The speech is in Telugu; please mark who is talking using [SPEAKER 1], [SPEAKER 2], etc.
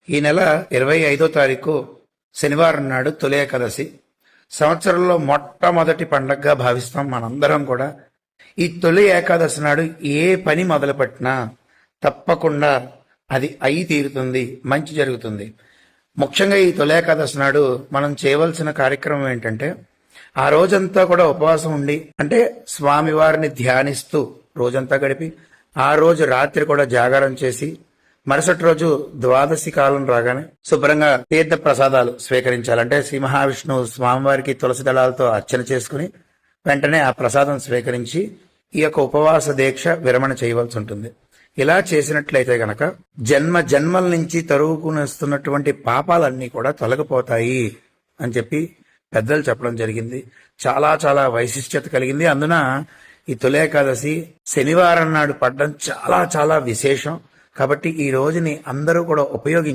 [SPEAKER 1] ఈ నెల 25వ తారీఖు శనివారం నాడు తొలి ఏకాదశి. సంవత్సరంలో మొట్టమొదటి పండగగా భావిస్తాం మనందరం కూడా. ఈ తొలి ఏకాదశి నాడు ఏ పని మొదలుపెట్టినా తప్పకుండా అది అయి తీరుతుంది, మంచి జరుగుతుంది. ముఖ్యంగా ఈ తొలి ఏకాదశి నాడు మనం చేయవలసిన కార్యక్రమం ఏంటంటే, ఆ రోజంతా కూడా ఉపవాసం ఉండి, అంటే స్వామివారిని ధ్యానిస్తూ రోజంతా గడిపి, ఆ రోజు రాత్రి కూడా జాగారం చేసి, మరుసటి రోజు ద్వాదశి కాలం రాగానే శుభ్రంగా తీర్థ ప్రసాదాలు స్వీకరించాలంటే శ్రీ మహావిష్ణువు స్వామివారికి తులసి దళాలతో అర్చన చేసుకుని వెంటనే ఆ ప్రసాదం స్వీకరించి ఈ యొక్క ఉపవాస దీక్ష విరమణ చేయవలసి ఉంటుంది. ఇలా చేసినట్లయితే గనక జన్మ జన్మల నుంచి తరుగుకుని వస్తున్నటువంటి పాపాలన్నీ కూడా తొలగిపోతాయి అని చెప్పి పెద్దలు చెప్పడం జరిగింది. చాలా చాలా వైశిష్ట్యత కలిగింది. అందున ఈ తొలి ఏకాదశి శనివారం నాడు పడడం చాలా చాలా విశేషం. కాబట్టి ఈ రోజుని అందరూ కూడా ఉపయోగించి